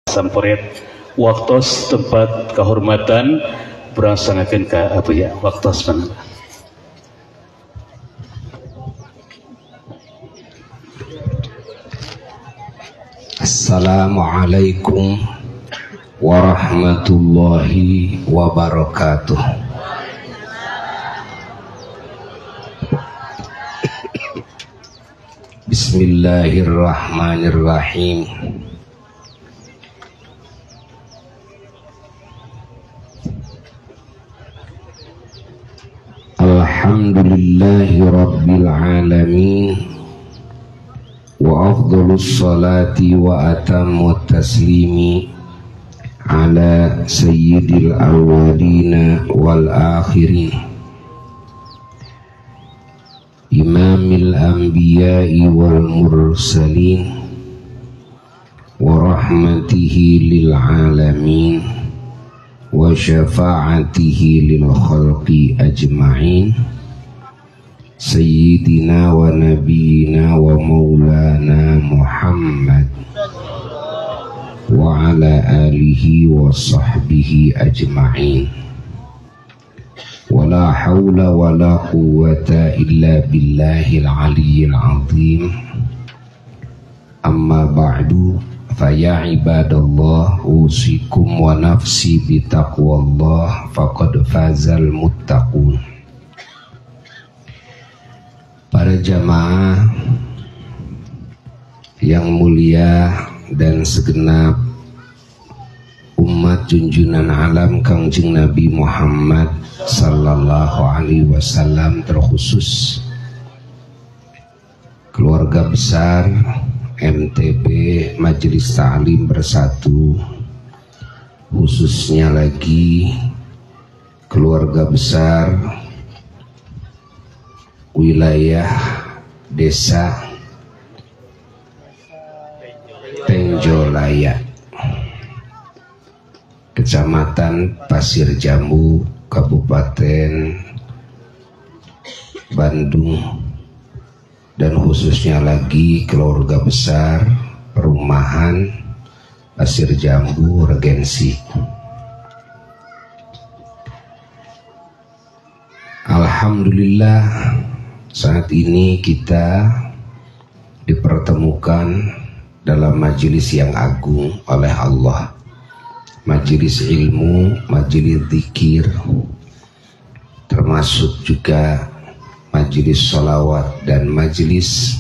Sampurit waktu tempat kehormatan berangsangaken ka apa ya waktu sebenarnya. Assalamualaikum warahmatullahi wabarakatuh. Bismillahirrahmanirrahim. Alhamdulillahi rabbil alamin. Wa afdhalus salati wa atammut taslimi ala sayyidil awwalina wal akhirin imamil anbiya'i wal mursalin wa rahmatihi lil alamin wa syafa'atihi lil khalqi ajma'in Sayyidina wa nabiyina wa maulana Muhammad wa ala alihi wa sahbihi ajma'in. Wa la hawla wa la quwwata illa billahil aliyyil azim. Amma ba'du, fa ya ibadallah usikum wa nafsi bitaqwallah faqad fazal muttaqun. Para jamaah yang mulia dan segenap umat junjunan alam Kangjeng Nabi Muhammad sallallahu alaihi wasallam, terkhusus keluarga besar MTB Majelis Ta'lim Bersatu, khususnya lagi keluarga besar wilayah desa Tenjolaya, Kecamatan Pasir Jambu, Kabupaten Bandung, dan khususnya lagi keluarga besar perumahan Pasir Jambu Regensi. Alhamdulillah, saat ini kita dipertemukan dalam majelis yang agung oleh Allah, majelis ilmu, majelis zikir, termasuk juga majelis sholawat dan majelis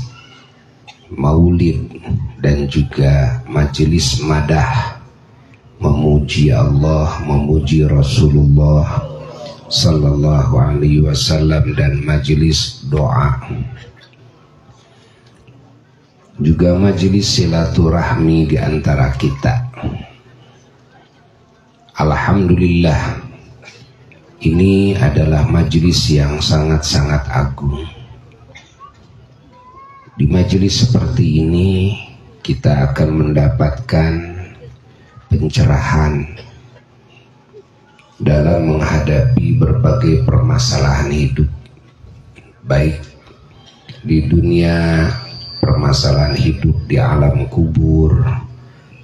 maulid, dan juga majelis madah, memuji Allah, memuji Rasulullah sallallahu alaihi wasallam, dan majelis doa, juga majelis silaturahmi di antara kita. Alhamdulillah, ini adalah majelis yang sangat-sangat agung. Di majelis seperti ini kita akan mendapatkan pencerahan dalam menghadapi berbagai permasalahan hidup, baik di dunia, permasalahan hidup di alam kubur,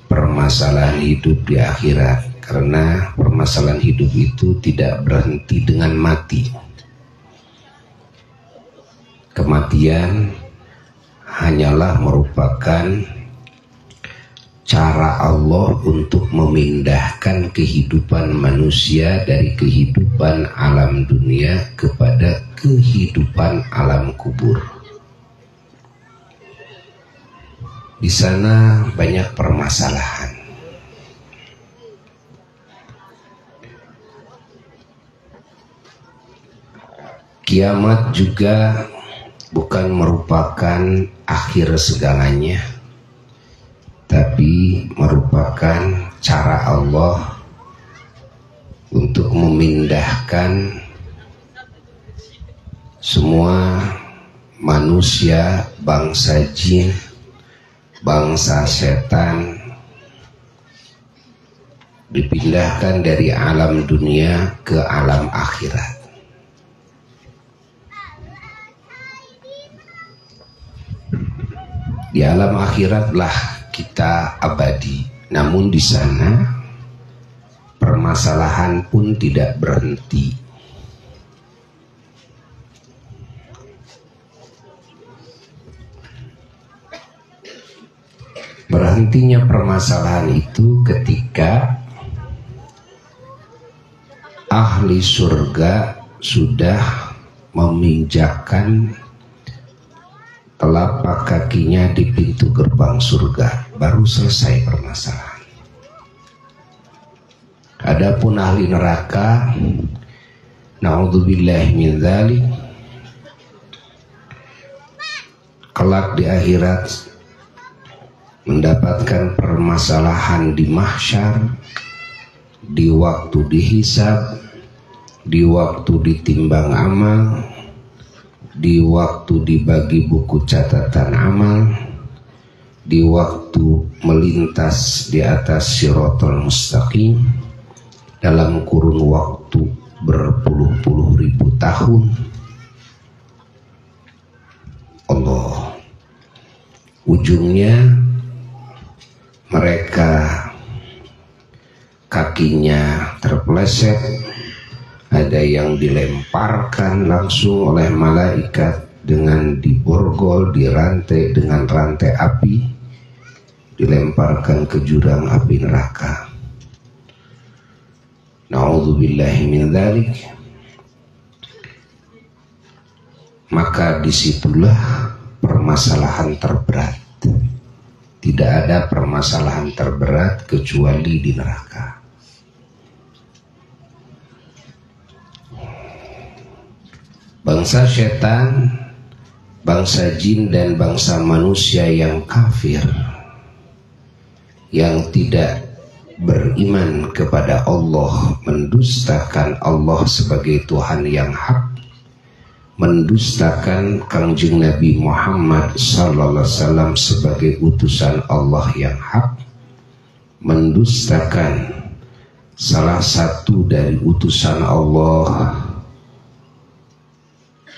permasalahan hidup di akhirat. Karena permasalahan hidup itu tidak berhenti dengan mati. Kematian hanyalah merupakan cara Allah untuk memindahkan kehidupan manusia dari kehidupan alam dunia kepada kehidupan alam kubur. Di sana banyak permasalahan. Kiamat juga bukan merupakan akhir segalanya, tapi merupakan cara Allah untuk memindahkan semua manusia, bangsa jin, bangsa setan, dipindahkan dari alam dunia ke alam akhirat. Di alam akhiratlah kita abadi, Namun di sana permasalahan pun tidak berhenti. Berhentinya permasalahan itu ketika ahli surga sudah meminjakkan telapak kakinya di pintu gerbang surga, baru selesai permasalahan. Adapun ahli neraka, naudzubillahi min dzalik, kelak di akhirat mendapatkan permasalahan di mahsyar, di waktu dihisab, di waktu ditimbang amal, di waktu dibagi buku catatan amal, di waktu melintas di atas Shiratal Mustaqim dalam kurun waktu berpuluh-puluh ribu tahun. Allah, ujungnya mereka kakinya terpeleset, ada yang dilemparkan langsung oleh malaikat dengan diborgol, dirantai dengan rantai api, dilemparkan ke jurang api neraka. Na'udzubillahi min dzalik. Maka disitulah permasalahan terberat. Tidak ada permasalahan terberat kecuali di neraka. Bangsa setan, bangsa jin dan bangsa manusia yang kafir, yang tidak beriman kepada Allah, mendustakan Allah sebagai Tuhan yang hak, mendustakan Kangjeng Nabi Muhammad sallallahu alaihi wasallam sebagai utusan Allah yang hak, mendustakan salah satu dari utusan Allah,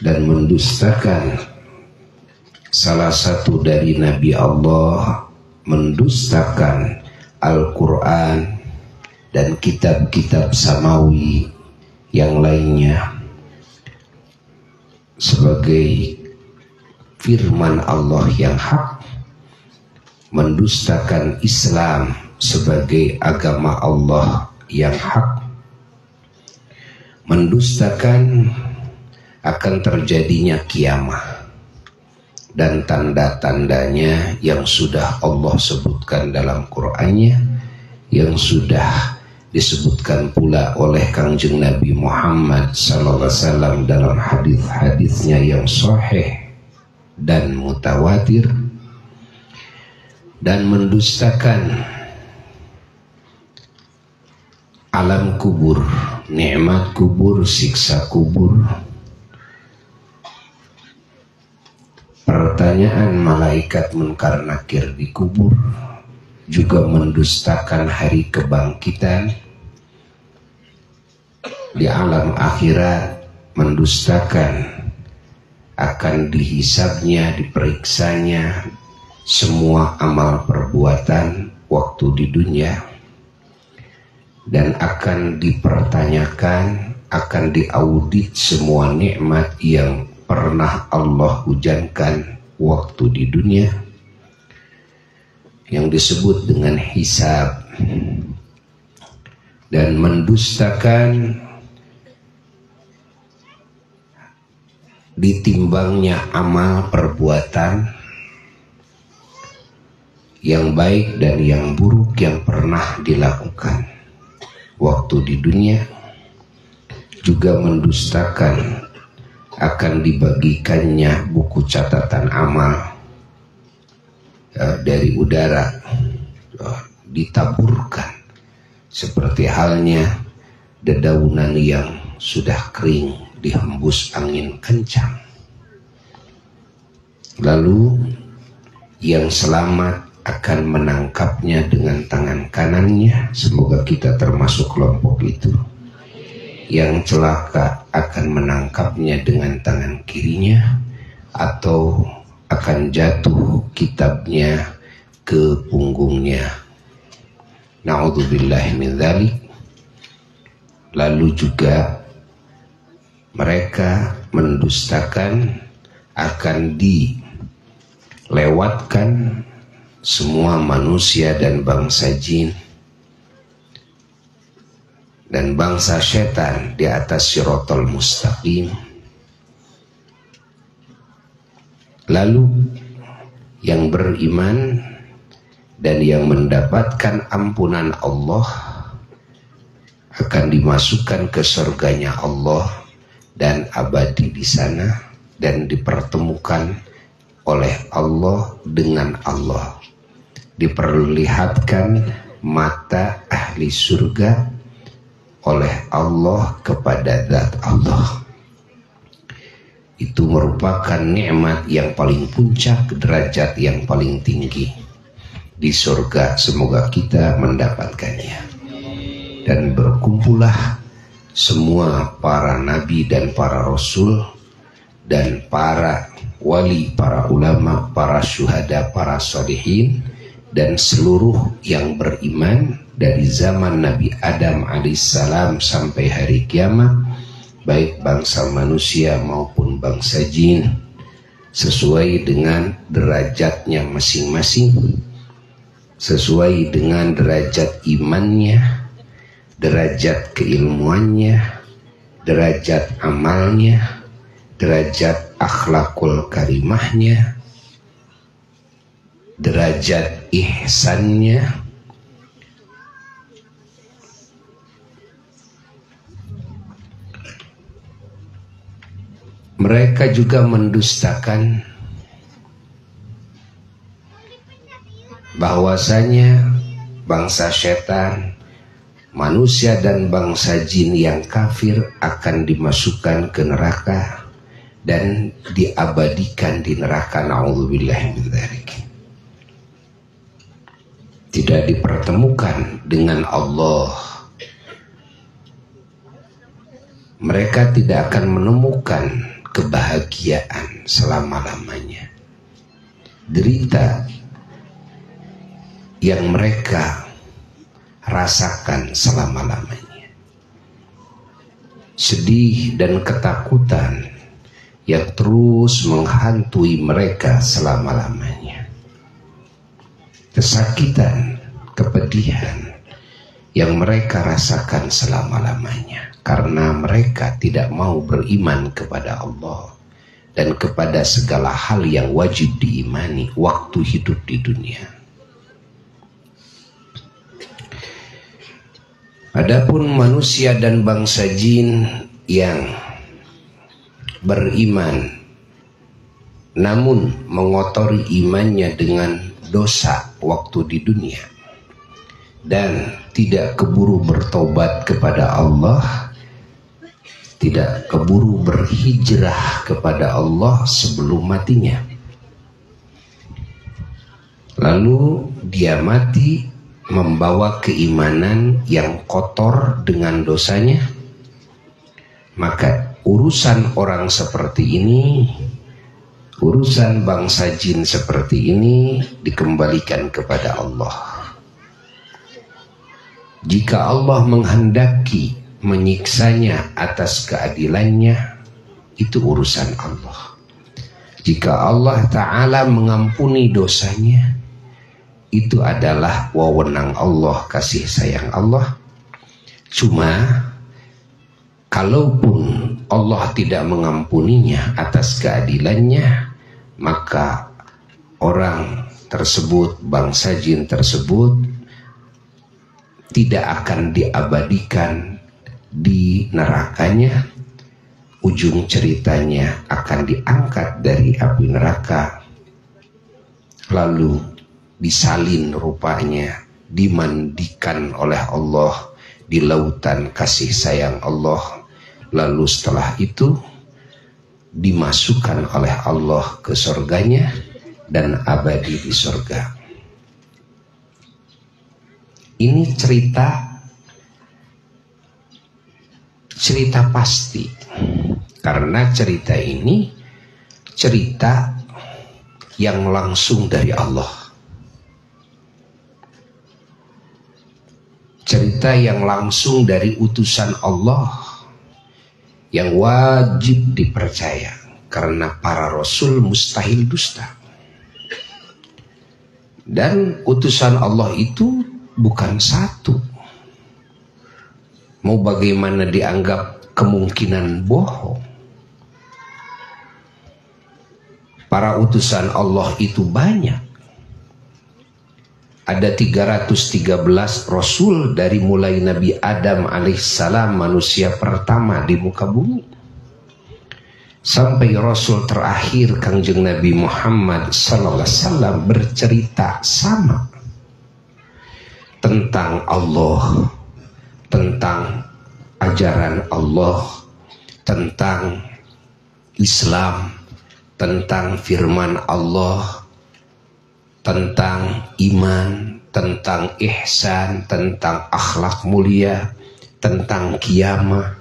dan mendustakan salah satu dari Nabi Allah, mendustakan Al-Quran dan kitab-kitab samawi yang lainnya sebagai firman Allah yang hak, mendustakan Islam sebagai agama Allah yang hak, mendustakan akan terjadinya kiamat dan tanda-tandanya yang sudah Allah sebutkan dalam Qur'annya, yang sudah disebutkan pula oleh Kangjeng Nabi Muhammad SAW dalam hadis-hadisnya yang sahih dan mutawatir, dan mendustakan alam kubur, nikmat kubur, siksa kubur, pertanyaan malaikat munkar nakir di kubur, juga mendustakan hari kebangkitan di alam akhirat, mendustakan akan dihisabnya, diperiksanya semua amal perbuatan waktu di dunia, dan akan dipertanyakan, akan diaudit semua nikmat yang pernah Allah hujankan waktu di dunia, yang disebut dengan hisab, dan mendustakan ditimbangnya amal perbuatan yang baik dan yang buruk yang pernah dilakukan waktu di dunia, juga mendustakan akan dibagikannya buku catatan amal dari udara, ditaburkan seperti halnya dedaunan yang sudah kering dihembus angin kencang. Lalu yang selamat akan menangkapnya dengan tangan kanannya, semoga kita termasuk kelompok itu. Yang celaka akan menangkapnya dengan tangan kirinya, atau akan jatuh kitabnya ke punggungnya. Na'udzubillahi min dzalik. Lalu juga mereka mendustakan akan dilewatkan semua manusia dan bangsa jin dan bangsa setan di atas siratal mustaqim. Lalu yang beriman dan yang mendapatkan ampunan Allah akan dimasukkan ke surganya Allah dan abadi di sana dan dipertemukan oleh Allah dengan Allah. Diperlihatkan mata ahli surga oleh Allah kepada zat Allah. Itu merupakan nikmat yang paling puncak, derajat yang paling tinggi di surga. Semoga kita mendapatkannya. Dan berkumpullah semua para nabi dan para rasul dan para wali, para ulama, para syuhada, para sholihin, dan seluruh yang beriman dari zaman Nabi Adam alaihissalam sampai hari kiamat, baik bangsa manusia maupun bangsa jin, sesuai dengan derajatnya masing-masing, sesuai dengan derajat imannya, derajat keilmuannya, derajat amalnya, derajat akhlakul karimahnya, derajat ihsannya, mereka juga mendustakan bahwasanya bangsa setan, manusia dan bangsa jin yang kafir akan dimasukkan ke neraka dan diabadikan di neraka. Na'udzubillahi min dzalik. Tidak dipertemukan dengan Allah. Mereka tidak akan menemukan kebahagiaan selama-lamanya. Derita yang mereka rasakan selama-lamanya, sedih dan ketakutan yang terus menghantui mereka selama-lamanya, kesakitan, kepedihan yang mereka rasakan selama-lamanya karena mereka tidak mau beriman kepada Allah dan kepada segala hal yang wajib diimani waktu hidup di dunia. Adapun manusia dan bangsa jin yang beriman namun mengotori imannya dengan dosa waktu di dunia dan tidak keburu bertobat kepada Allah, tidak keburu berhijrah kepada Allah sebelum matinya, lalu dia mati membawa keimanan yang kotor dengan dosanya, maka urusan orang seperti ini, urusan bangsa jin seperti ini dikembalikan kepada Allah. Jika Allah menghendaki menyiksanya atas keadilannya, itu urusan Allah. Jika Allah Ta'ala mengampuni dosanya, itu adalah wewenang Allah, kasih sayang Allah. Cuma kalaupun Allah tidak mengampuninya atas keadilannya, maka orang tersebut, bangsa jin tersebut, tidak akan diabadikan di nerakanya. Ujung ceritanya akan diangkat dari api neraka, lalu disalin rupanya, dimandikan oleh Allah di lautan kasih sayang Allah, lalu setelah itu dimasukkan oleh Allah ke surganya dan abadi di surga. Ini cerita pasti, karena cerita ini cerita yang langsung dari Allah. cerita yang langsung dari utusan Allah yang wajib dipercaya, karena para rasul mustahil dusta. Dan utusan Allah itu bukan satu. Mau bagaimana dianggap kemungkinan bohong? Para utusan Allah itu banyak. Ada 313 rasul dari mulai Nabi Adam alaihissalam, manusia pertama di muka bumi, sampai rasul terakhir Kangjeng Nabi Muhammad sallallahu alaihi wasallam, bercerita sama tentang Allah, tentang ajaran Allah, tentang Islam, tentang firman Allah, tentang iman, tentang ihsan, tentang akhlak mulia, tentang kiamah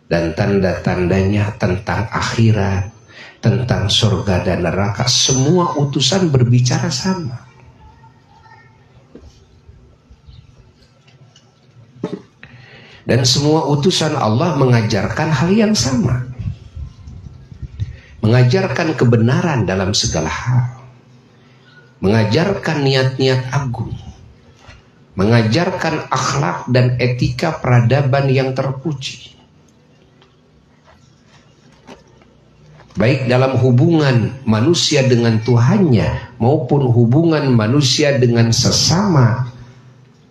dan tanda-tandanya, tentang akhirat, tentang surga dan neraka. Semua utusan berbicara sama. Dan semua utusan Allah mengajarkan hal yang sama. Mengajarkan kebenaran dalam segala hal. Mengajarkan niat-niat agung, mengajarkan akhlak dan etika peradaban yang terpuji, baik dalam hubungan manusia dengan Tuhannya maupun hubungan manusia dengan sesama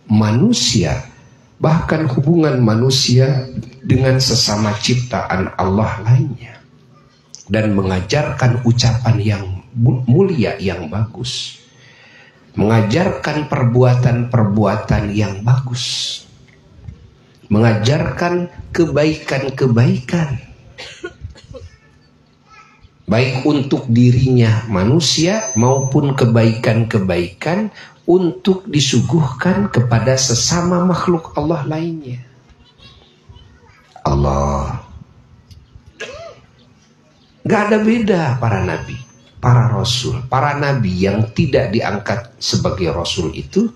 manusia, bahkan hubungan manusia dengan sesama ciptaan Allah lainnya, dan mengajarkan ucapan yang mulia yang bagus, mengajarkan perbuatan-perbuatan yang bagus, mengajarkan kebaikan-kebaikan, baik untuk dirinya manusia maupun kebaikan-kebaikan untuk disuguhkan kepada sesama makhluk Allah lainnya. Allah, gak ada beda para nabi, para rasul, para nabi yang tidak diangkat sebagai rasul itu,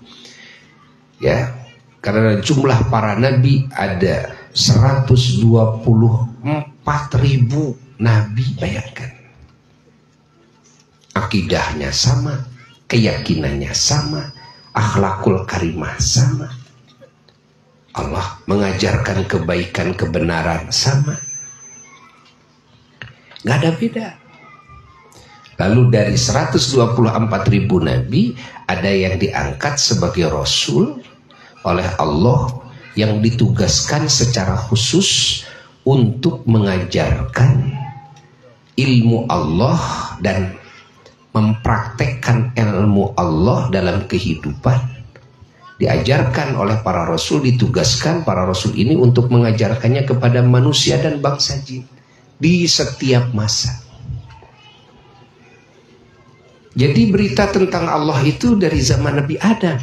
ya, karena jumlah para nabi ada 124.000 nabi, bayangkan. Akidahnya sama, keyakinannya sama, akhlakul karimah sama. Allah mengajarkan kebaikan, kebenaran sama. Gak ada beda. Lalu dari 124.000 nabi, ada yang diangkat sebagai rasul oleh Allah, yang ditugaskan secara khusus untuk mengajarkan ilmu Allah dan mempraktekkan ilmu Allah dalam kehidupan. Diajarkan oleh para rasul, ditugaskan para rasul ini untuk mengajarkannya kepada manusia dan bangsa jin di setiap masa. Jadi berita tentang Allah itu dari zaman Nabi Adam.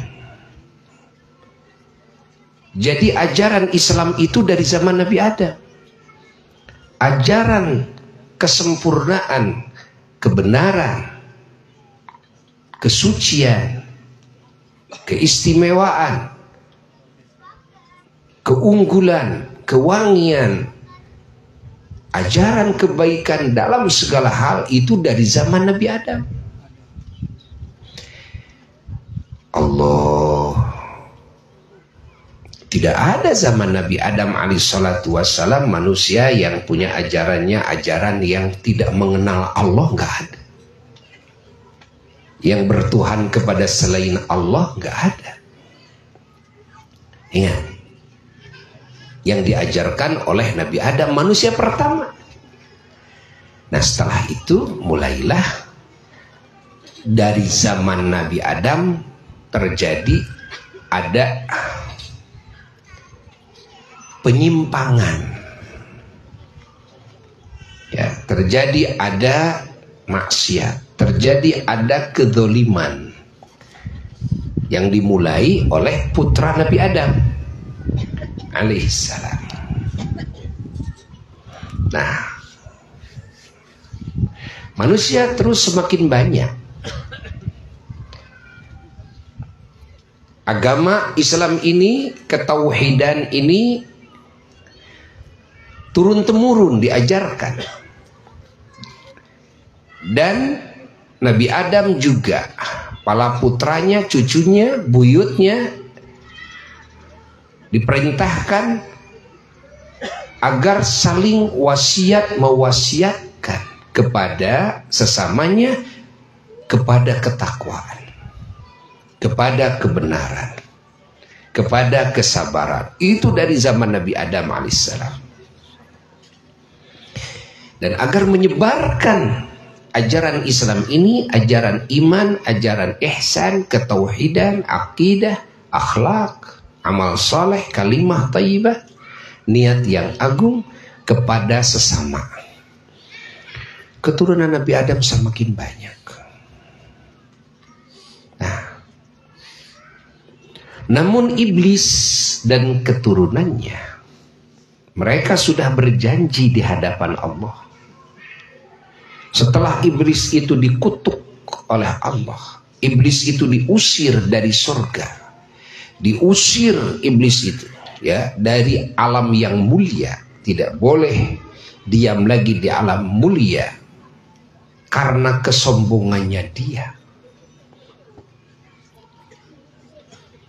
Jadi ajaran Islam itu dari zaman Nabi Adam. Ajaran kesempurnaan, kebenaran, kesucian, keistimewaan, keunggulan, kewangian, ajaran kebaikan dalam segala hal itu dari zaman Nabi Adam. Allah, tidak ada zaman Nabi Adam alaihissalatu wassalam manusia yang punya ajarannya ajaran yang tidak mengenal Allah, nggak ada. Yang bertuhan kepada selain Allah, nggak ada. Ingat, yang diajarkan oleh Nabi Adam, manusia pertama. Nah, setelah itu mulailah dari zaman Nabi Adam terjadi ada penyimpangan, ya, terjadi ada maksiat, terjadi ada kedzaliman yang dimulai oleh putra Nabi Adam alaihissalam. Nah, manusia terus semakin banyak. Agama Islam ini, ketauhidan ini turun-temurun diajarkan. Dan Nabi Adam juga, para putranya, cucunya, buyutnya diperintahkan agar saling wasiat mewasiatkan kepada sesamanya, kepada ketakwaan, kepada kebenaran, kepada kesabaran. Itu dari zaman Nabi Adam alaihissalam. Dan agar menyebarkan ajaran Islam ini, ajaran iman, ajaran ihsan, ketauhidan, akidah, akhlak, amal saleh, kalimah thayyibah, niat yang agung kepada sesama. Keturunan Nabi Adam semakin banyak. Nah, namun iblis dan keturunannya, mereka sudah berjanji di hadapan Allah. Setelah iblis itu dikutuk oleh Allah, iblis itu diusir dari surga, diusir iblis itu ya dari alam yang mulia, tidak boleh diam lagi di alam mulia karena kesombongannya dia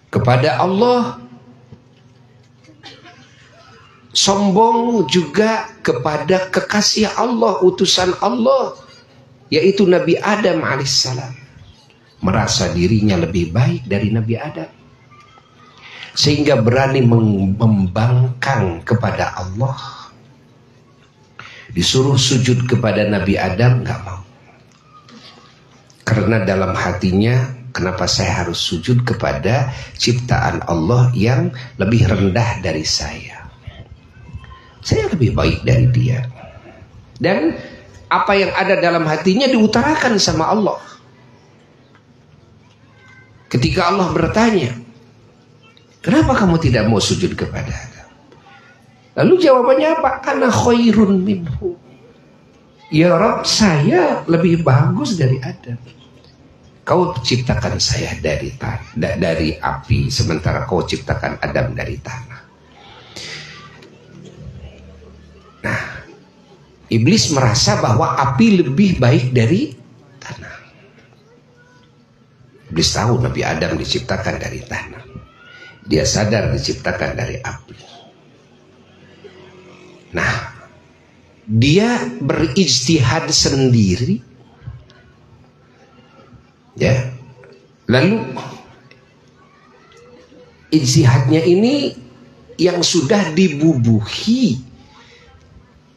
kepada Allah, sombong juga kepada kekasih Allah, utusan Allah, yaitu Nabi Adam alaihissalam. Merasa dirinya lebih baik dari Nabi Adam, sehingga berani membangkang kepada Allah. Disuruh sujud kepada Nabi Adam, nggak mau. Karena dalam hatinya, kenapa saya harus sujud kepada ciptaan Allah yang lebih rendah dari saya? Saya lebih baik dari dia. Dan apa yang ada dalam hatinya diutarakan sama Allah. Ketika Allah bertanya, kenapa kamu tidak mau sujud kepada Adam? Lalu jawabannya apa? Ana khairun minhu. Ya Rabb, saya lebih bagus dari Adam. Kau ciptakan saya dari api, sementara kau ciptakan Adam dari tanah. Nah, iblis merasa bahwa api lebih baik dari tanah. Iblis tahu Nabi Adam diciptakan dari tanah. Dia sadar diciptakan dari api. Nah, dia berijtihad sendiri. Ya. Lalu ijtihadnya ini yang sudah dibubuhi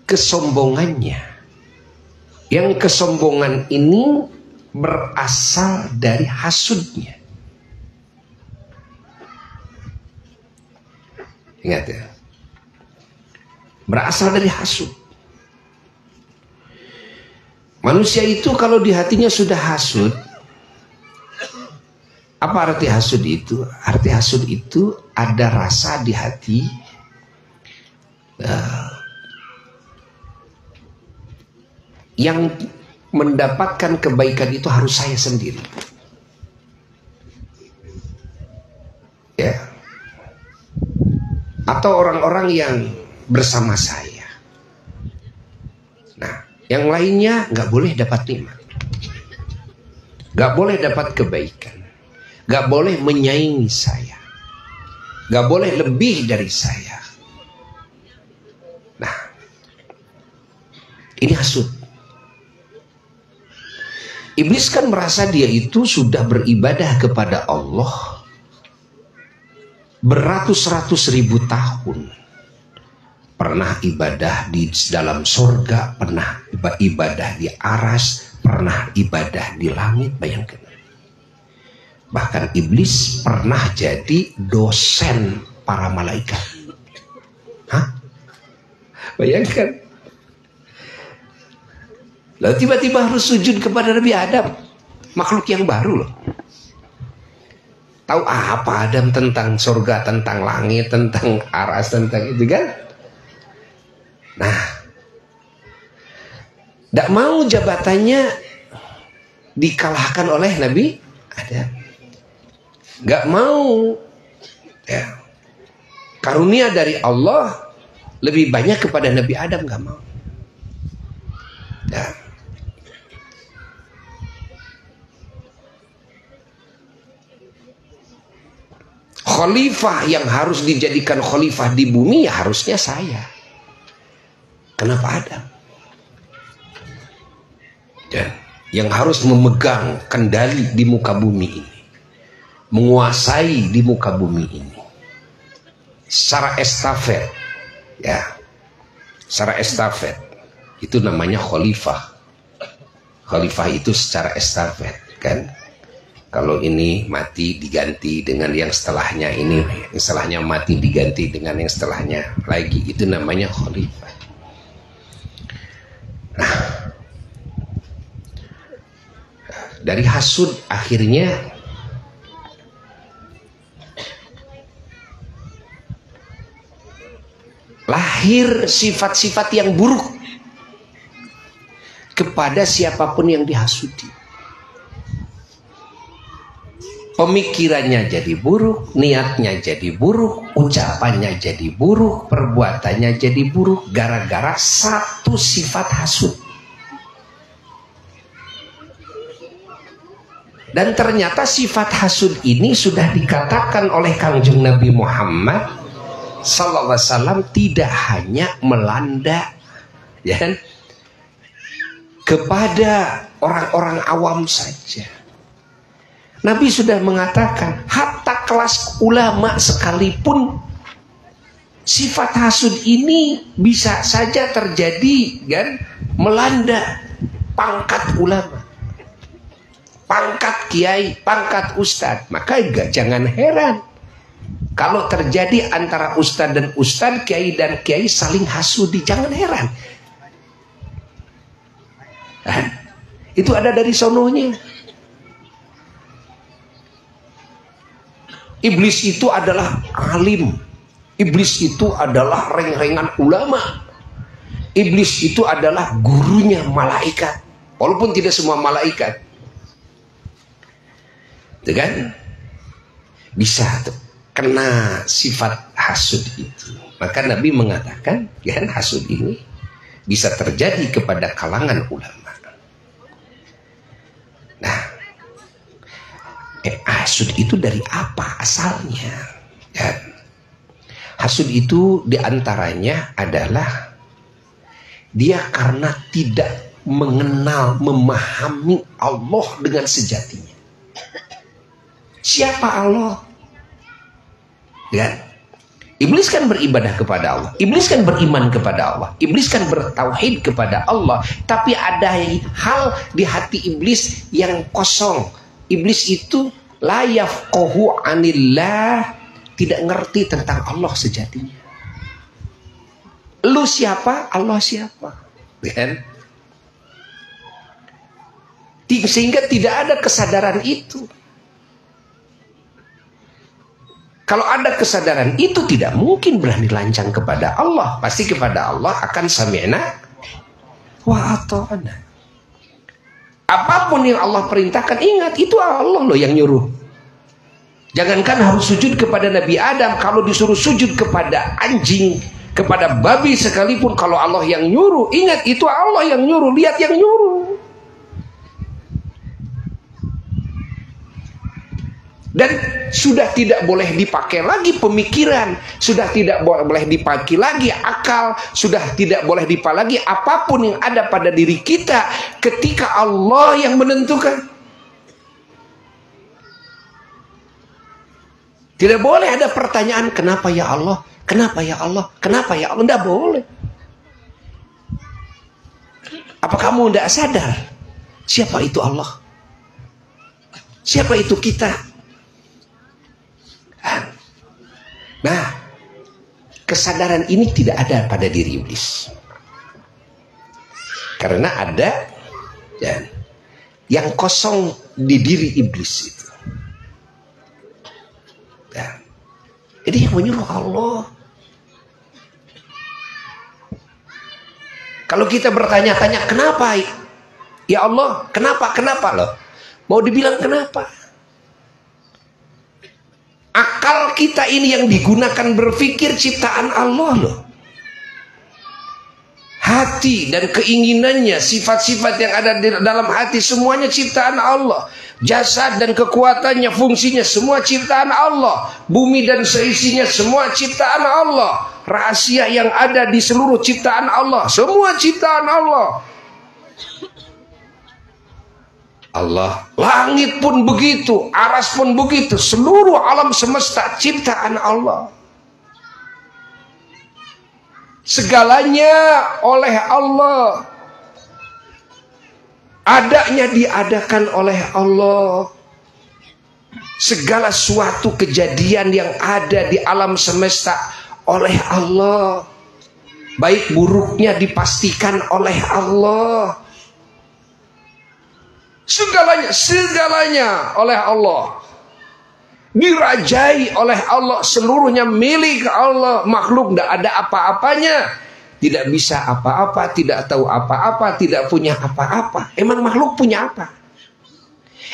kesombongannya. Yang kesombongan ini berasal dari hasudnya. Ingat ya. Berasal dari hasud. Manusia itu kalau di hatinya sudah hasud, apa arti hasud itu? Arti hasud itu ada rasa di hati yang mendapatkan kebaikan itu harus saya sendiri. Ya. Atau orang-orang yang bersama saya. Nah, yang lainnya nggak boleh dapat nikmat, nggak boleh dapat kebaikan, nggak boleh menyaingi saya, nggak boleh lebih dari saya. Nah, ini hasud. Iblis kan merasa dia itu sudah beribadah kepada Allah beratus-ratus ribu tahun. Pernah ibadah di dalam surga, pernah ibadah di aras, pernah ibadah di langit. Bayangkan. Bahkan iblis pernah jadi dosen para malaikat. Hah? Bayangkan. Lalu tiba-tiba harus sujud kepada Nabi Adam. Makhluk yang baru loh. Tahu apa Adam tentang surga, tentang langit, tentang aras, tentang itu kan? Nah, tidak mau jabatannya dikalahkan oleh Nabi Adam. nggak mau. Ya. Karunia dari Allah lebih banyak kepada Nabi Adam, nggak mau. Ya. Khalifah yang harus dijadikan khalifah di bumi ya harusnya saya. Kenapa Adam? Ya. Yang harus memegang kendali di muka bumi ini, menguasai di muka bumi ini secara estafet, ya, secara estafet itu namanya khalifah. Khalifah itu secara estafet, kan? Kalau ini mati diganti dengan yang setelahnya, ini setelahnya mati diganti dengan yang setelahnya lagi, itu namanya khalifah. Nah, dari hasud akhirnya lahir sifat-sifat yang buruk kepada siapapun yang dihasudi. Pemikirannya jadi buruk, niatnya jadi buruk, ucapannya jadi buruk, perbuatannya jadi buruk gara-gara satu sifat hasud. Dan ternyata sifat hasud ini sudah dikatakan oleh Kangjeng Nabi Muhammad sallallahu alaihi wasallam tidak hanya melanda, ya, kepada orang-orang awam saja. Nabi sudah mengatakan hatta kelas ulama sekalipun sifat hasud ini bisa saja terjadi, kan, melanda pangkat ulama, pangkat kiai, pangkat ustadz. Maka jangan heran kalau terjadi antara ustadz dan ustadz, kiai dan kiai saling hasudi. Jangan heran. Nah, itu ada dari sononya. Iblis itu adalah alim. Iblis itu adalah reng-rengan ulama. Iblis itu adalah gurunya malaikat. Walaupun tidak semua malaikat. Itu kan? Bisa tuh kena sifat hasud itu. Maka Nabi mengatakan, ya, hasud ini bisa terjadi kepada kalangan ulama. Nah, hasud itu dari apa asalnya? Ya. Hasud itu diantaranya adalah dia karena tidak mengenal, memahami Allah dengan sejatinya. Siapa Allah? Ya. Iblis kan beribadah kepada Allah. Iblis kan beriman kepada Allah. Iblis kan bertauhid kepada Allah. Tapi ada hal di hati iblis yang kosong. Iblis itu la yafqahu anillah, tidak ngerti tentang Allah sejatinya. Lu siapa? Allah siapa? Kan? Sehingga tidak ada kesadaran itu. Kalau ada kesadaran itu, tidak mungkin berani lancang kepada Allah. Pasti kepada Allah akan sami'na wa ata'na. Apapun yang Allah perintahkan, ingat itu Allah loh yang nyuruh. Jangankan harus sujud kepada Nabi Adam, kalau disuruh sujud kepada anjing, kepada babi sekalipun, kalau Allah yang nyuruh, ingat itu Allah yang nyuruh, lihat yang nyuruh. Dan sudah tidak boleh dipakai lagi pemikiran, sudah tidak boleh dipakai lagi akal, sudah tidak boleh dipakai lagi apapun yang ada pada diri kita ketika Allah yang menentukan. Tidak boleh ada pertanyaan, kenapa ya Allah? Kenapa ya Allah? Kenapa ya Allah? Tidak boleh. Apa kamu tidak sadar siapa itu Allah? Siapa itu kita? Nah, kesadaran ini tidak ada pada diri iblis. Karena ada, ya, yang kosong di diri iblis itu. Ya. Jadi yang menyuruh Allah. Kalau kita bertanya-tanya, kenapa ya Allah? Kenapa loh? Mau dibilang kenapa? Akal kita ini yang digunakan berpikir ciptaan Allah loh. Hati dan keinginannya, sifat-sifat yang ada di dalam hati semuanya ciptaan Allah. Jasad dan kekuatannya, fungsinya semua ciptaan Allah. Bumi dan seisinya semua ciptaan Allah. Rahasia yang ada di seluruh ciptaan Allah, semua ciptaan Allah. Allah, langit pun begitu, aras pun begitu, seluruh alam semesta ciptaan Allah. Segalanya oleh Allah, adanya diadakan oleh Allah. Segala suatu kejadian yang ada di alam semesta oleh Allah, baik buruknya dipastikan oleh Allah. Segalanya oleh Allah, dirajai oleh Allah, seluruhnya milik Allah. Makhluk tidak ada apa-apanya, tidak bisa apa-apa, tidak tahu apa-apa, tidak punya apa-apa. Emang makhluk punya apa?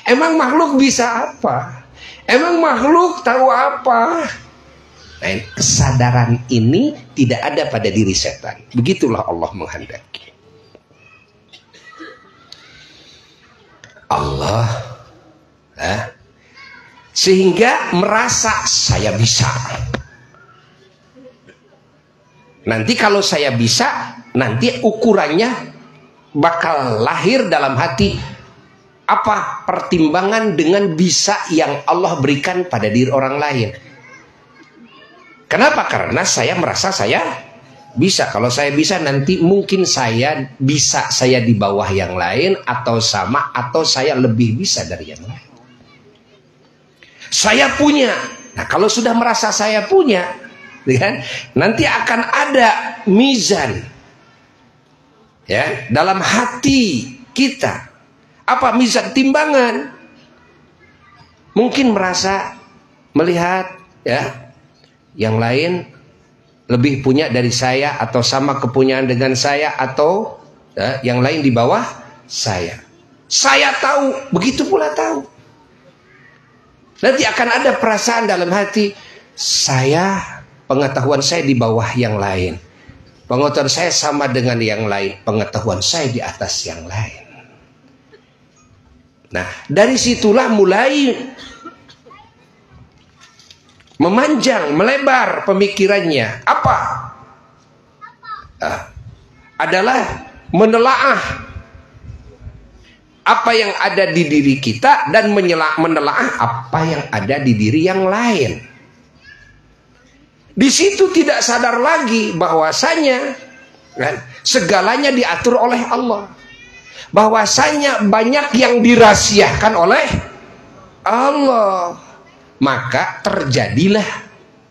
Emang makhluk bisa apa? Emang makhluk tahu apa? Nah, kesadaran ini tidak ada pada diri setan. Begitulah Allah menghendaki. Allah sehingga merasa saya bisa. Nanti kalau saya bisa, nanti ukurannya bakal lahir dalam hati apa pertimbangan dengan bisa yang Allah berikan pada diri orang lain. Kenapa? Karena saya merasa saya bisa. Kalau saya bisa, nanti mungkin saya bisa, saya di bawah yang lain, atau sama, atau saya lebih bisa dari yang lain. Saya punya. Nah, kalau sudah merasa saya punya, kan, nanti akan ada mizan, ya, dalam hati kita. Apa mizan? Timbangan. Mungkin merasa melihat, ya, yang lain lebih punya dari saya, atau sama kepunyaan dengan saya, atau yang lain di bawah saya. Saya tahu, begitu pula tahu. Nanti akan ada perasaan dalam hati, saya, pengetahuan saya di bawah yang lain, pengetahuan saya sama dengan yang lain, pengetahuan saya di atas yang lain. Nah, dari situlah mulai memanjang, melebar pemikirannya. Apa? Adalah menelaah apa yang ada di diri kita dan menelaah apa yang ada di diri yang lain. Di situ tidak sadar lagi bahwasanya, kan, segalanya diatur oleh Allah. Bahwasanya banyak yang dirahasiakan oleh Allah. Maka terjadilah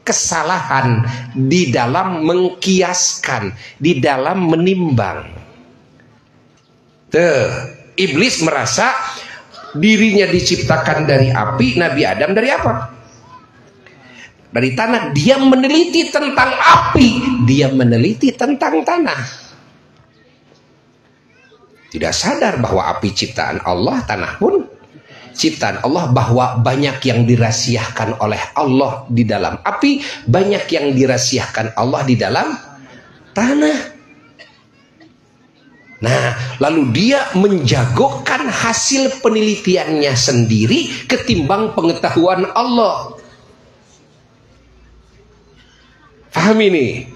kesalahan di dalam mengkiaskan, di dalam menimbang. Iblis merasa dirinya diciptakan dari api, Nabi Adam dari apa? Dari tanah. Dia meneliti tentang api, dia meneliti tentang tanah. Tidak sadar bahwa api ciptaan Allah, tanah pun ciptaan Allah, bahwa banyak yang dirahasiakan oleh Allah di dalam api, banyak yang dirahasiakan Allah di dalam tanah. Nah, lalu dia menjagokan hasil penelitiannya sendiri ketimbang pengetahuan Allah. Paham ini?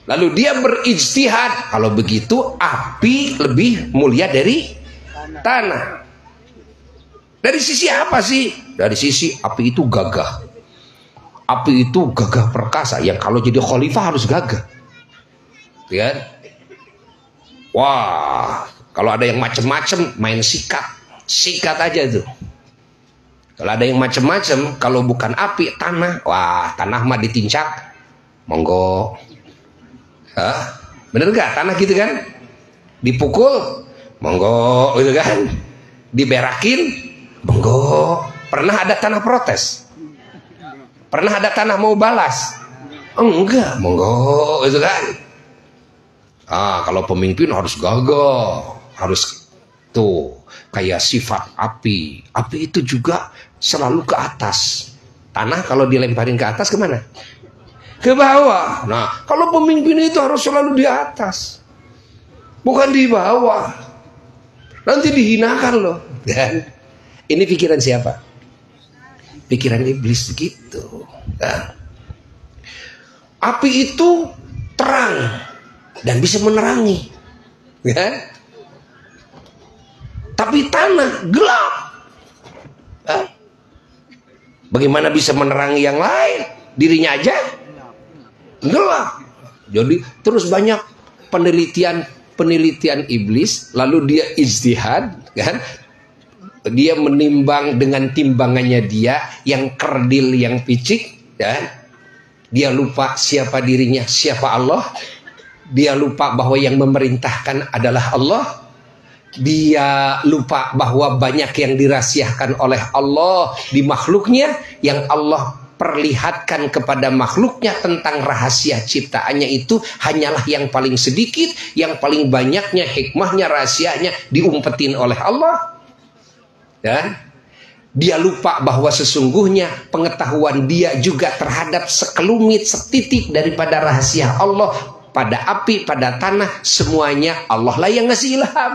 Lalu dia berijtihad, kalau begitu api lebih mulia dari tanah. Dari sisi apa sih? Dari sisi api itu gagah. Api itu gagah perkasa, yang kalau jadi khalifah harus gagah. Ya? Wah, kalau ada yang macem-macem main sikat aja tuh. Kalau ada yang macem-macem, kalau bukan api, tanah. Wah, tanah mah ditincak, monggo. Bener gak? Tanah gitu kan? Dipukul, monggo, gitu kan? Diberakin, monggo. Pernah ada tanah protes? Pernah ada tanah mau balas? Enggak, monggo, itu kan. Kalau pemimpin harus gagah, harus tuh kayak sifat api. Api itu juga selalu ke atas, Tanah kalau dilemparin ke atas kemana? Ke bawah. Nah, kalau pemimpin itu harus selalu di atas, bukan di bawah. Nanti dihinakan loh. Dan ini pikiran siapa? Pikiran iblis gitu. Nah, api itu terang dan bisa menerangi, ya. Tapi tanah gelap. Nah, bagaimana bisa menerangi yang lain? Dirinya aja gelap. Jadi terus banyak penelitian iblis, lalu dia ijtihad, kan? Dia menimbang dengan timbangannya dia yang kerdil, yang picik, ya. Dia lupa siapa dirinya, siapa Allah. Dia lupa bahwa yang memerintahkan adalah Allah. Dia lupa bahwa banyak yang dirahasiakan oleh Allah di makhluknya, yang Allah perlihatkan kepada makhluknya tentang rahasia ciptaannya itu hanyalah yang paling sedikit, yang paling banyaknya hikmahnya, rahasianya diumpetin oleh Allah. Dan dia lupa bahwa sesungguhnya pengetahuan dia juga terhadap sekelumit, setitik daripada rahasia Allah, pada api, pada tanah, semuanya Allah lah yang ngasih ilham.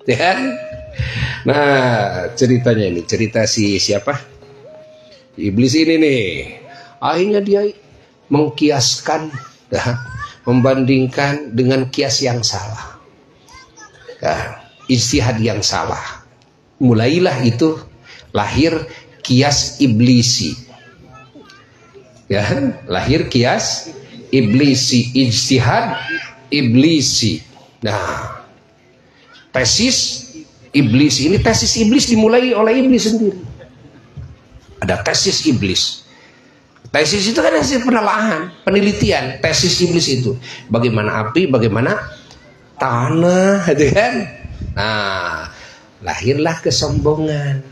Dan nah, ceritanya ini, cerita si siapa? Iblis ini nih, akhirnya dia mengkiaskan, membandingkan dengan kias yang salah, ijtihad yang salah. Mulailah itu lahir kias iblisi, ya, lahir kias iblisi, ijtihad iblisi. Nah, tesis iblis ini, tesis iblis dimulai oleh iblis sendiri. Ada tesis iblis. Tesis itu kan hasil penelaahan, penelitian. Tesis iblis itu bagaimana api, bagaimana tanah, gitu kan? Nah, lahirlah kesombongan.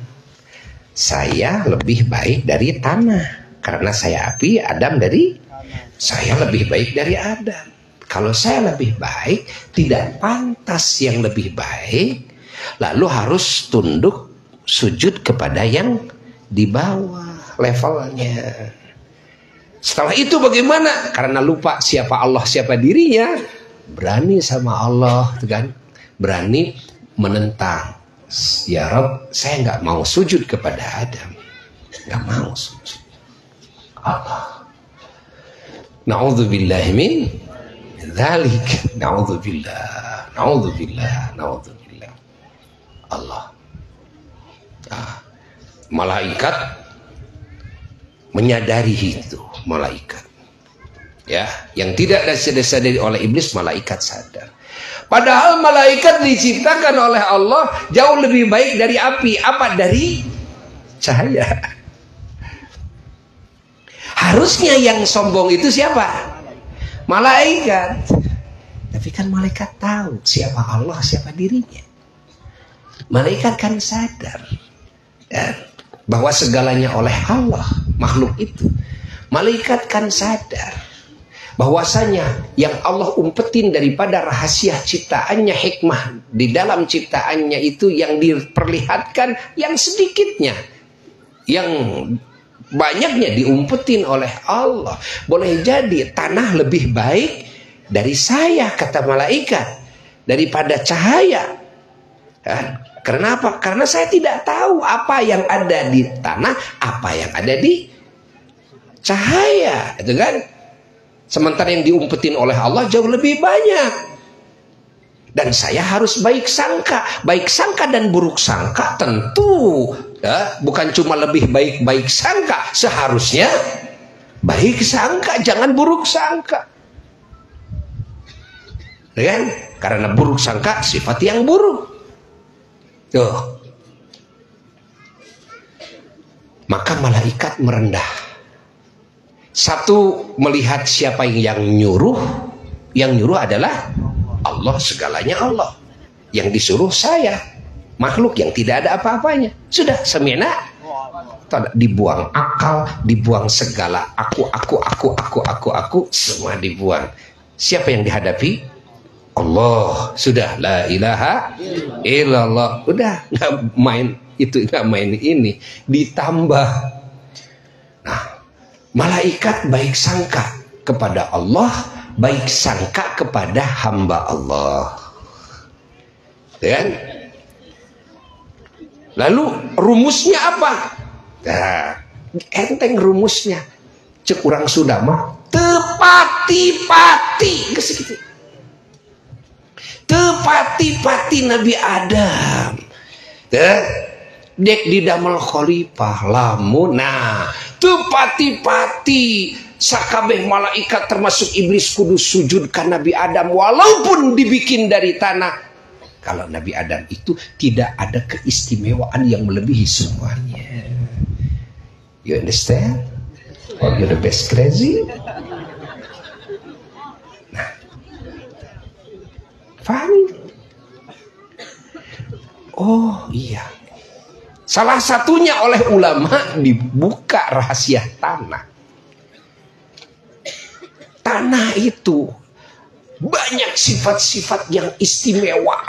Saya lebih baik dari tanah karena saya api, Adam dari saya lebih baik dari Adam. Kalau saya lebih baik, tidak pantas yang lebih baik, lalu harus tunduk sujud kepada yang di bawah levelnya. Setelah itu bagaimana? Karena lupa siapa Allah, siapa dirinya, berani sama Allah, kan? Berani menentang. Ya Rabb, saya nggak mau sujud kepada Adam, nggak mau sujud. Allah. Na'udzubillah min dzalik. Na'udzubillah. Na'udzubillah. Na'udzubillah. Allah. Nah, malaikat menyadari itu, malaikat. Ya, yang tidak disadari oleh iblis, malaikat sadar. Padahal malaikat diciptakan oleh Allah jauh lebih baik dari api. Apa? Dari cahaya. Harusnya yang sombong itu siapa? Malaikat. Tapi kan malaikat tahu siapa Allah, siapa dirinya. Malaikat kan sadar, ya, bahwa segalanya oleh Allah, makhluk itu. Malaikat kan sadar bahwasanya yang Allah umpetin daripada rahasia ciptaannya, hikmah di dalam ciptaannya itu yang diperlihatkan yang sedikitnya, yang banyaknya diumpetin oleh Allah. Boleh jadi tanah lebih baik dari saya, kata malaikat, daripada cahaya. Kenapa? Karena saya tidak tahu apa yang ada di tanah, apa yang ada di cahaya, itu kan? Sementara yang diumpetin oleh Allah jauh lebih banyak. Dan saya harus baik sangka dan buruk sangka tentu, ya, bukan cuma lebih baik sangka, seharusnya baik sangka, jangan buruk sangka, ya kan? Karena buruk sangka sifat yang buruk. Tuh. Maka malaikat merendah. Satu, melihat siapa yang nyuruh. Yang nyuruh adalah Allah, segalanya Allah. Yang disuruh saya, makhluk yang tidak ada apa-apanya. Sudah, semi'na. Dibuang akal, dibuang segala aku, semua dibuang. Siapa yang dihadapi? Allah. Sudah, la ilaha illallah. Udah, nggak main itu, nggak main ini. Ditambah Nah, malaikat baik sangka kepada Allah, baik sangka kepada hamba Allah. Dan lalu rumusnya apa? Nah, enteng rumusnya. Cek urang Sunda mah tepati-pati geus. Tepati-pati Nabi Adam. Dek didamel khalifah lamun. Nah, tepati-pati sakabeh malaikat termasuk iblis kudu sujud ka Nabi Adam walaupun dibikin dari tanah. Kalau Nabi Adam itu tidak ada keistimewaan yang melebihi semuanya. You understand? Oh, you're the best crazy. Nah, paham? Oh iya. Salah satunya oleh ulama dibuka rahasia tanah. Tanah itu banyak sifat-sifat yang istimewa.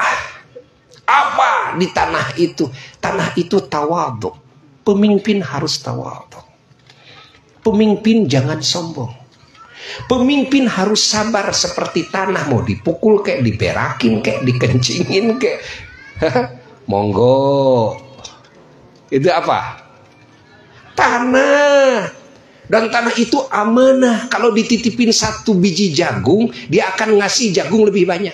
Apa di tanah itu? Tanah itu tawadhu. Pemimpin harus tawadhu. Pemimpin jangan sombong. Pemimpin harus sabar seperti tanah. Mau dipukul kayak diperakin kayak dikencingin kayak. Monggo. Itu apa? Tanah. Dan tanah itu amanah. Kalau dititipin 1 biji jagung, dia akan ngasih jagung lebih banyak.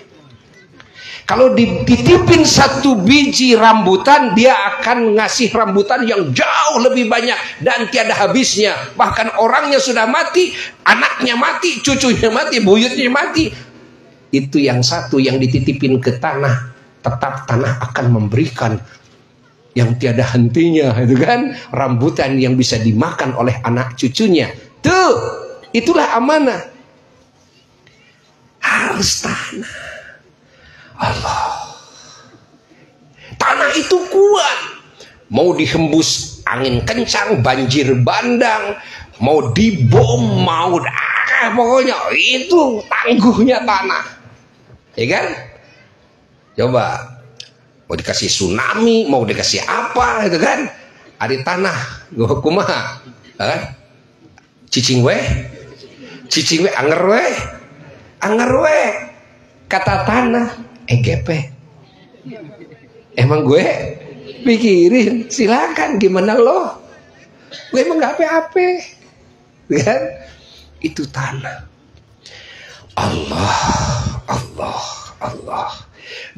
Kalau dititipin 1 biji rambutan, dia akan ngasih rambutan yang jauh lebih banyak dan tiada habisnya. Bahkan orangnya sudah mati, anaknya mati, cucunya mati, buyutnya mati. Itu yang satu yang dititipin ke tanah, tetap tanah akan memberikan yang tiada hentinya, itu kan, rambutan yang bisa dimakan oleh anak cucunya. Tuh, itulah amanah. Harus tanah. Allah. Tanah itu kuat. Mau dihembus angin kencang, banjir bandang, mau dibom, mau pokoknya itu tangguhnya tanah. Ya kan? Coba mau dikasih tsunami, mau dikasih apa, itu kan? Ada tanah, gue kumaha, cicing we, anger we, kata tanah, EGP. Emang gue pikirin, silakan gimana lo? Gue emang gak apa-apa, kan? Itu tanah. Allah.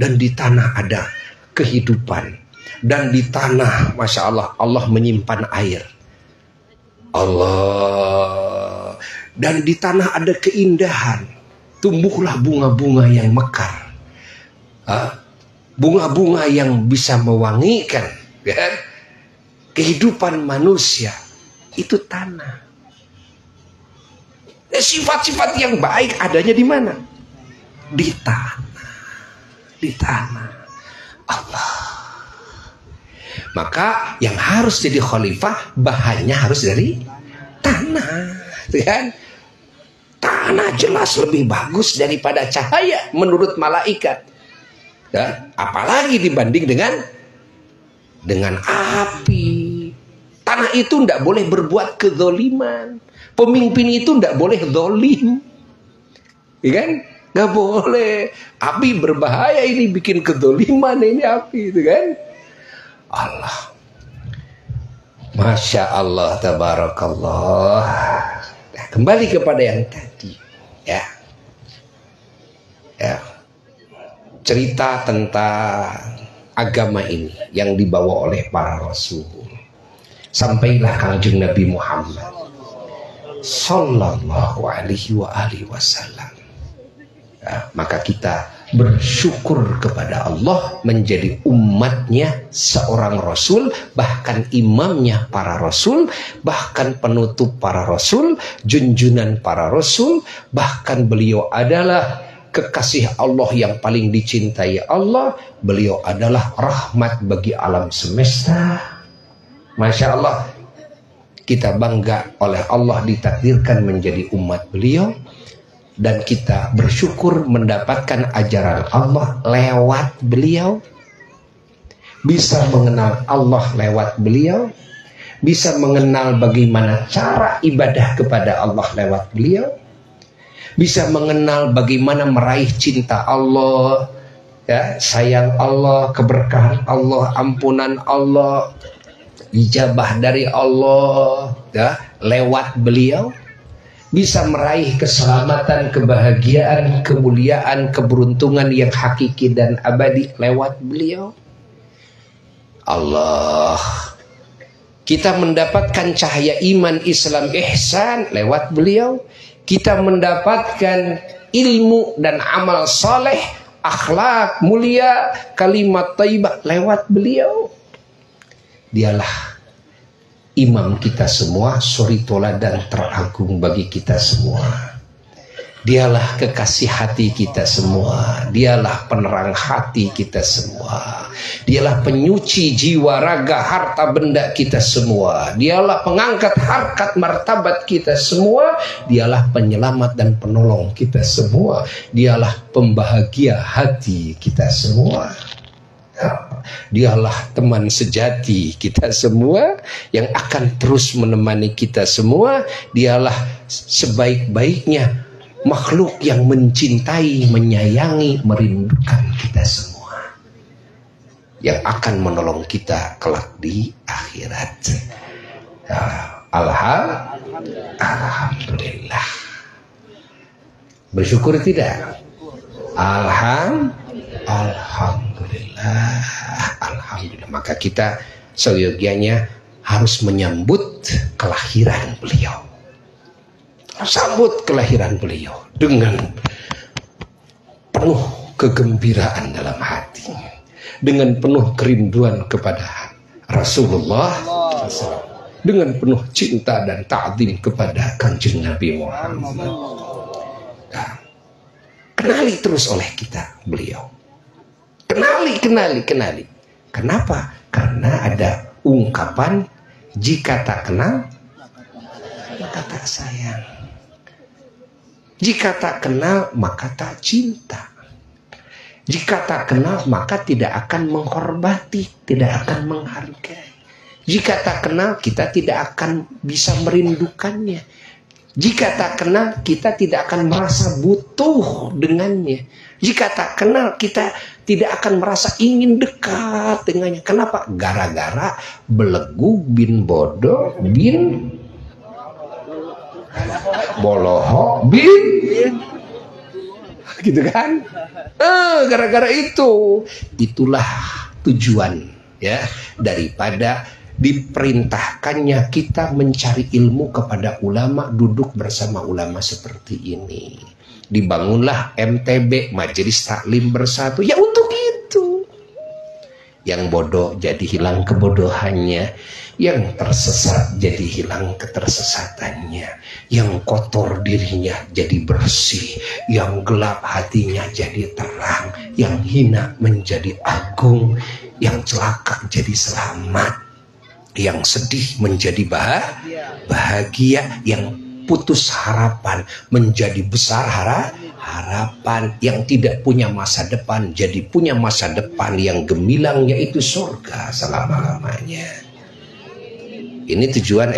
Dan di tanah ada kehidupan. Dan di tanah, Masya Allah, Allah menyimpan air. Allah. Dan di tanah ada keindahan. Tumbuhlah bunga-bunga yang mekar. Bunga-bunga yang bisa mewangikan, kan? Kehidupan manusia. Itu tanah. Sifat-sifat yang baik adanya di mana? Di tanah. Di tanah. Allah. Maka yang harus jadi khalifah bahannya harus dari tanah, kan? Tanah jelas lebih bagus daripada cahaya menurut malaikat. Ya, apalagi dibanding dengan api. Tanah itu tidak boleh berbuat kezoliman. Pemimpin itu tidak boleh zolim, ya kan? Nggak boleh. Api berbahaya, ini bikin kezoliman ini api, itu kan? Allah. Masya Allah, tabarakallah. Nah, kembali kepada yang tadi, ya. Cerita tentang agama ini yang dibawa oleh para rasul. Sampailah kanjeng Nabi Muhammad Sallallahu alaihi wasallam. Ya, maka kita bersyukur kepada Allah menjadi umatnya seorang rasul, bahkan imamnya para rasul, bahkan penutup para rasul, junjunan para rasul, bahkan beliau adalah kekasih Allah yang paling dicintai Allah. Beliau adalah rahmat bagi alam semesta. Masya Allah, kita bangga oleh Allah ditakdirkan menjadi umat beliau. Dan kita bersyukur mendapatkan ajaran Allah lewat beliau. Bisa mengenal Allah lewat beliau. bisa mengenal bagaimana cara ibadah kepada Allah lewat beliau, bisa mengenal bagaimana meraih cinta Allah, ya, sayang Allah, keberkahan Allah, ampunan Allah, ijabah dari Allah, ya, lewat beliau, bisa meraih keselamatan, kebahagiaan, kemuliaan, keberuntungan yang hakiki dan abadi lewat beliau. Allah, kita mendapatkan cahaya iman, Islam, ihsan lewat beliau. Kita mendapatkan ilmu dan amal soleh, akhlak mulia, kalimat thayyibah lewat beliau. Dialah imam kita semua, suri toladan teragung bagi kita semua. Dialah kekasih hati kita semua. Dialah penerang hati kita semua. Dialah penyuci jiwa, raga, harta benda kita semua. Dialah pengangkat harkat martabat kita semua. Dialah penyelamat dan penolong kita semua. Dialah pembahagia hati kita semua. Dialah teman sejati kita semua yang akan terus menemani kita semua. Dialah sebaik-baiknya makhluk yang mencintai, menyayangi, merindukan kita semua, yang akan menolong kita kelak di akhirat. Alhamdulillah. Bersyukur tidak? Alhamdulillah. Alhamdulillah. Maka kita seyogianya harus menyambut kelahiran beliau. Sambut kelahiran beliau dengan penuh kegembiraan dalam hati, dengan penuh kerinduan kepada Rasulullah, dengan penuh cinta dan ta'zim kepada Kanjeng Nabi Muhammad. Nah, kenali terus oleh kita beliau. Kenali. Kenapa? Karena ada ungkapan, jika tak kenal maka tak sayang. Jika tak kenal maka tak cinta. Jika tak kenal maka tidak akan menghormati, tidak akan menghargai. Jika tak kenal kita tidak akan bisa merindukannya. Jika tak kenal kita tidak akan merasa butuh dengannya. Jika tak kenal kita tidak akan merasa ingin dekat dengannya. Kenapa? Gara-gara belegu bin bodoh bin boloho bin, gitu kan? Gara-gara itulah tujuan, ya, daripada diperintahkannya kita mencari ilmu kepada ulama, duduk bersama ulama seperti ini. Dibangunlah MTB, Majelis Taklim Bersatu, ya untuk itu. Yang bodoh jadi hilang kebodohannya, yang tersesat jadi hilang ketersesatannya, yang kotor dirinya jadi bersih, yang gelap hatinya jadi terang, yang hina menjadi agung, yang celaka jadi selamat, yang sedih menjadi bahagia, yang putus harapan menjadi besar harapan, yang tidak punya masa depan jadi punya masa depan yang gemilang, yaitu surga selama-lamanya. Ini tujuan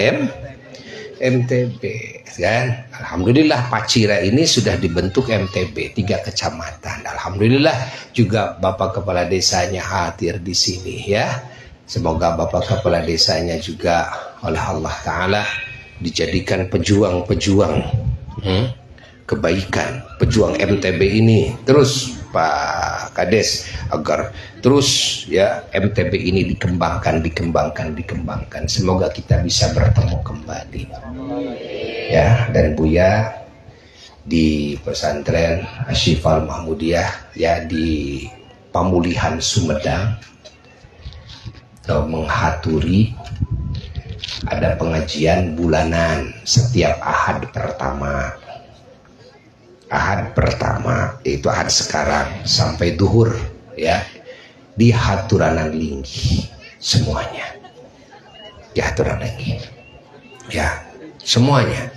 MTB, kan? Alhamdulillah Pacira ini sudah dibentuk MTB 3 kecamatan. Alhamdulillah juga Bapak Kepala Desanya hadir di sini, ya. Semoga Bapak Kepala Desanya juga oleh Allah Ta'ala dijadikan pejuang-pejuang kebaikan, pejuang MTB ini terus, Pak Kades, agar terus, ya, MTB ini dikembangkan. Semoga kita bisa bertemu kembali, ya. Dan Buya di pesantren Asyifal Mahmudiyah, ya, di Pamulihan Sumedang, menghaturi ada pengajian bulanan setiap Ahad pertama, yaitu Ahad sekarang sampai duhur, ya, di Haturanan Linggi semuanya, di Haturanan Linggi, ya, semuanya.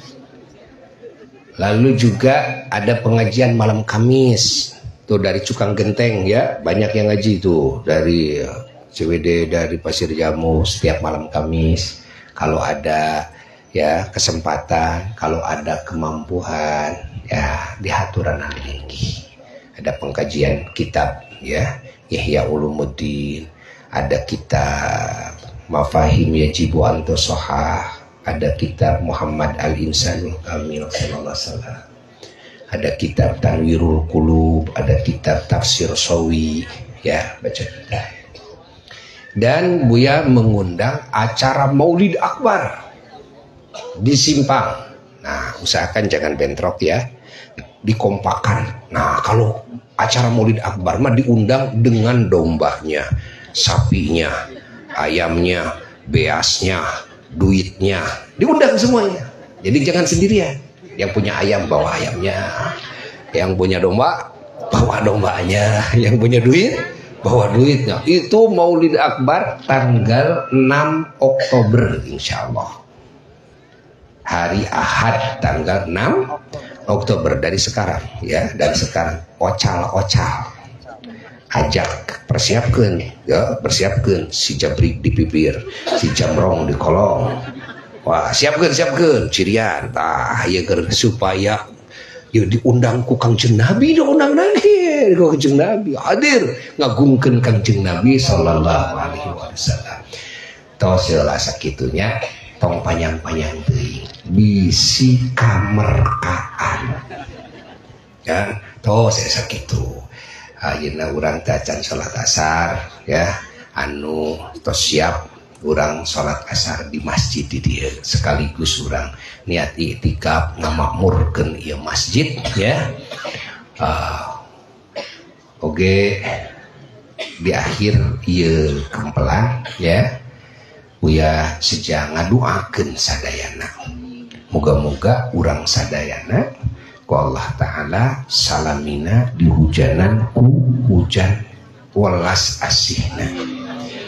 Lalu juga ada pengajian malam Kamis tuh dari Cukang Genteng, ya, banyak yang ngaji tuh dari CWD, dari Pasir Jamu setiap malam Kamis. kalau ada ya kesempatan, kalau ada kemampuan ya dihaturan tinggi. Ada pengkajian kitab ya Ihya Ulumuddin, ada kitab Mafahim Yajibu Antu Sohah, ada kitab Muhammad Al-Insanul Kamil sallallahu alaihi wasallam, ada kitab Tanwirul Qulub, ada kitab Tafsir Sawi ya, baca kita. Dan Buya mengundang acara Maulid Akbar di Simpang. Nah, usahakan jangan bentrok ya, dikompakan. Nah, kalau acara Maulid Akbar mah diundang dengan dombanya, sapinya, ayamnya, beasnya, duitnya, diundang semuanya. Jadi jangan sendirian. Yang punya ayam bawa ayamnya, yang punya domba bawa dombanya, yang punya duit bawa duitnya. Itu Maulid Akbar tanggal 6 Oktober insya Allah. Hari Ahad tanggal 6 Oktober dari sekarang ya, dari sekarang. Ocal ajak, persiapkan ya, persiapkan si jabrik di bibir, si jamrong di kolong. Wah, siapkan cirian tah ya supaya ya diundang ku Kangjeng Nabi, diundang lagi ku Kangjeng Nabi hadir ngagungkeun Kangjeng Nabi sallallahu alaihi wasallam. Tos lah sakitunya tong panjang-panjang teuing bisi kamerkaan ya, tos sakitu. Ayeuna urang teh acan salat asar ya, anu tos siap urang salat asar di masjid di dieu, sekaligus urang niat iktikaf ngamakmurkeun ieu masjid ya. Oge di akhir ieu kempelan ya, Buya seja ngaduakeun sadayana. Moga-moga urang sadayana ku Allah Ta'ala salamina dihujanan ku hujan welas asihna,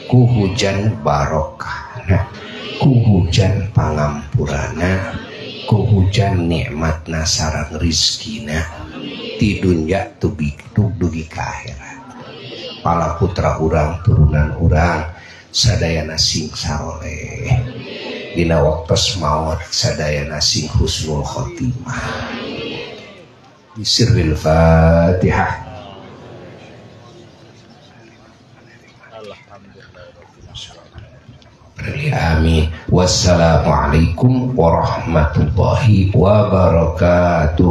ku hujan barokahna, ku hujan pangampurana, ku hujan nikmatna sareng rizkina ti dunya dugi ka akhirat. Pala putra urang turunan urang sadayana sing saroleh, dina waktos maut sadayana sing husnul khotimah. Bisirril Fatihah. Amin. Wassalamualaikum warahmatullahi wabarakatuh.